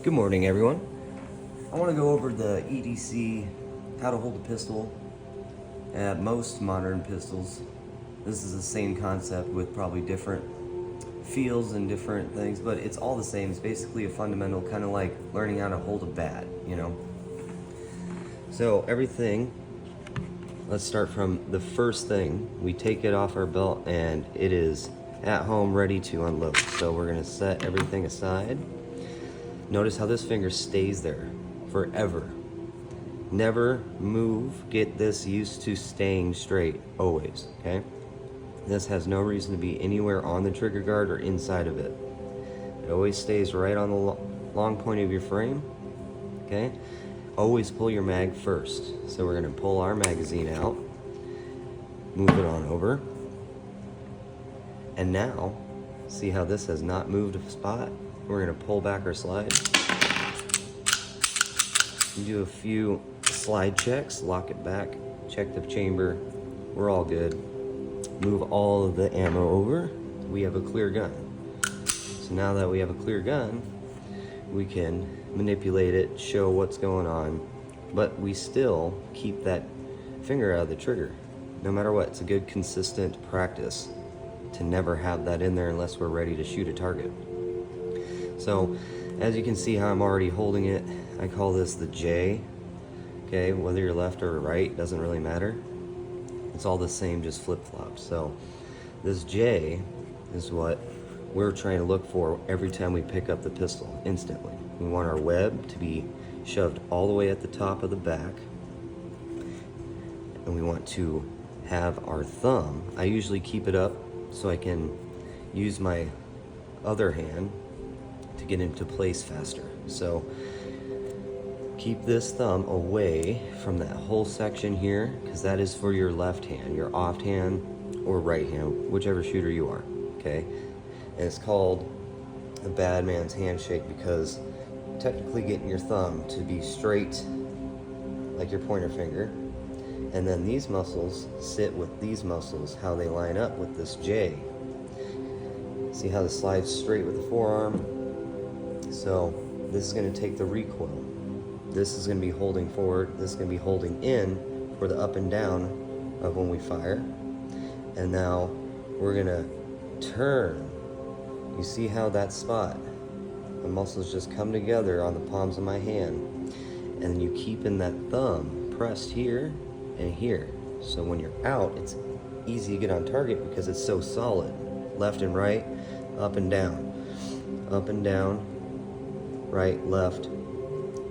Good morning, everyone. I want to go over the EDC, how to hold a pistol at most modern pistols. This is the same concept with probably different feels and different things, but it's all the same. It's basically a fundamental, kind of like learning how to hold a bat, you know? So everything, let's start from the first thing. We take it off our belt and it is at home ready to unload. So we're gonna set everything aside. Notice how this finger stays there forever. Never move. Get this used to staying straight, always, okay? This has no reason to be anywhere on the trigger guard or inside of it. It always stays right on the long point of your frame, okay? Always pull your mag first. So we're gonna pull our magazine out, move it on over, and now, see how this has not moved a spot? We're gonna pull back our slide. Do a few slide checks, lock it back, check the chamber. We're all good. Move all of the ammo over. We have a clear gun. So now that we have a clear gun, we can manipulate it, show what's going on, but we still keep that finger out of the trigger. No matter what, it's a good consistent practice to never have that in there unless we're ready to shoot a target. So, as you can see how I'm already holding it, I call this the J. Okay, whether you're left or right, doesn't really matter. It's all the same, just flip-flop. So, this J is what we're trying to look for every time we pick up the pistol, instantly. We want our web to be shoved all the way at the top of the back. And we want to have our thumb, I usually keep it up so I can use my other hand to get into place faster. So keep this thumb away from that whole section here, because that is for your left hand, your off hand or right hand, whichever shooter you are, okay? And it's called the bad man's handshake because technically getting your thumb to be straight like your pointer finger, and then these muscles sit with these muscles, how they line up with this J. See how this slides straight with the forearm? So this is going to take the recoil. This is going to be holding forward. This is going to be holding in for the up and down of when we fire. And now we're going to turn. You see how that spot, the muscles just come together on the palms of my hand. And you keep in that thumb pressed here and here. So when you're out, it's easy to get on target because it's so solid. Left and right, up and down, right, left.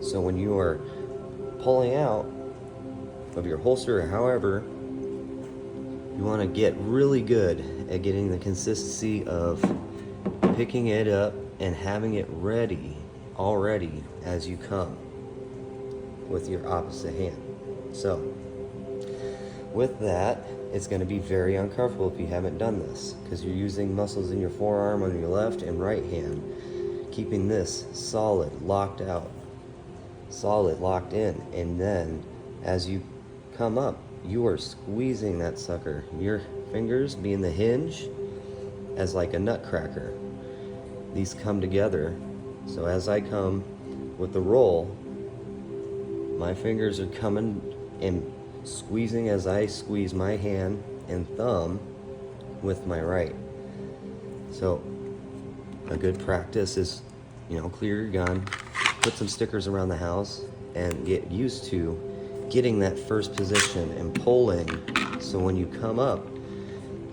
So when you are pulling out of your holster or however, you want to get really good at getting the consistency of picking it up and having it ready already as you come with your opposite hand. So with that, it's going to be very uncomfortable if you haven't done this because you're using muscles in your forearm on your left and right hand, keeping this solid, locked out, solid, locked in. And then as you come up, you are squeezing that sucker. Your fingers being the hinge as like a nutcracker. These come together. So as I come with the roll, my fingers are coming and squeezing as I squeeze my hand and thumb with my right. So a good practice is, clear your gun, put some stickers around the house, and get used to getting that first position and pulling. So when you come up,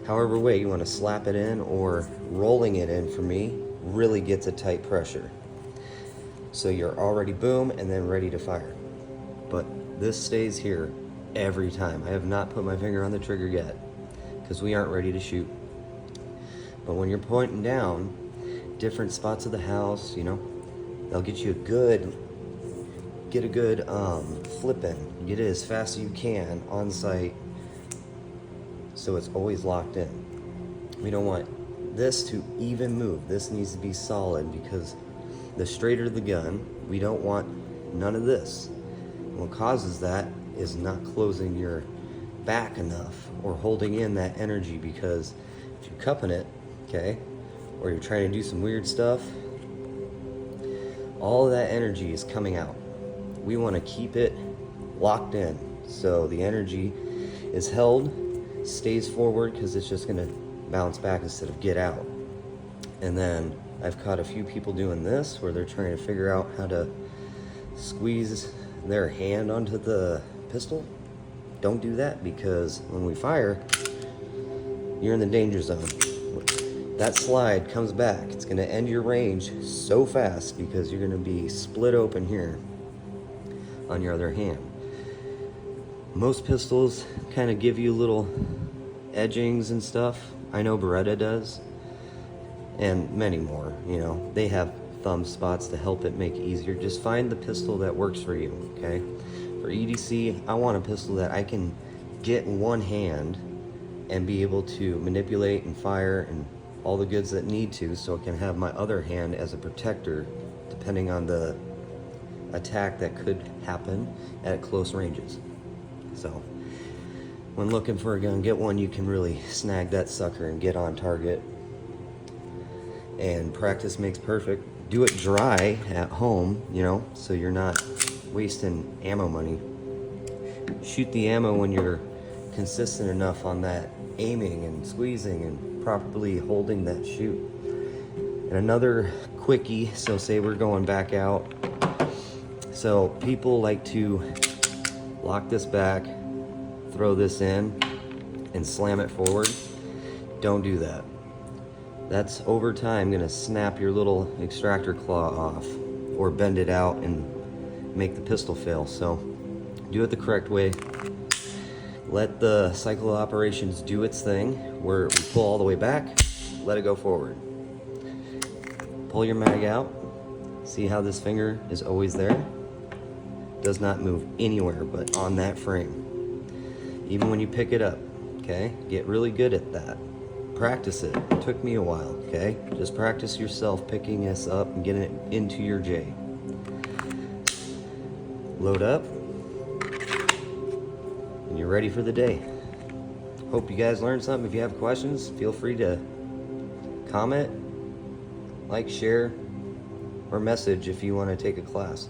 however way you want to slap it in or rolling it in, for me, really gets a tight pressure. So you're already boom and then ready to fire. But this stays here every time. I have not put my finger on the trigger yet because we aren't ready to shoot. But when you're pointing down different spots of the house, they'll get you a good flip in. Get it as fast as you can on sight so it's always locked in. We don't want this to even move. This needs to be solid because the straighter the gun, we don't want none of this. What causes that is not closing your back enough or holding in that energy, because if you're cupping it, okay, or you're trying to do some weird stuff, all of that energy is coming out. We want to keep it locked in so the energy is held, stays forward, because it's just going to bounce back instead of get out. And then I've caught a few people doing this where they're trying to figure out how to squeeze their hand onto the pistol. Don't do that, because when we fire, you're in the danger zone. That slide comes back. It's going to end your range so fast because you're going to be split open here on your other hand. Most pistols kind of give you little edgings and stuff. I know Beretta does, and many more. You know, they have thumb spots to help it make it easier. Just find the pistol that works for you, okay? For EDC, I want a pistol that I can get one hand and be able to manipulate and fire and all the goods that need to, so I can have my other hand as a protector depending on the attack that could happen at close ranges. So when looking for a gun, get one you can really snag that sucker and get on target. And practice makes perfect. Do it dry at home, you know, so you're not wasting ammo money. Shoot the ammo when you're consistent enough on that aiming and squeezing and properly holding that shoot. And another quickie, so say we're going back out. So people like to lock this back, throw this in, and slam it forward. Don't do that. That's over time gonna snap your little extractor claw off or bend it out and make the pistol fail. So do it the correct way. Let the cycle of operations do its thing, where we pull all the way back, let it go forward. Pull your mag out. See how this finger is always there? Does not move anywhere but on that frame. Even when you pick it up, okay? Get really good at that. Practice it. It took me a while, okay? Just practice yourself picking this up and getting it into your J. Load up. And you're ready for the day. Hope you guys learned something. If you have questions, feel free to comment, like, share, or message if you want to take a class.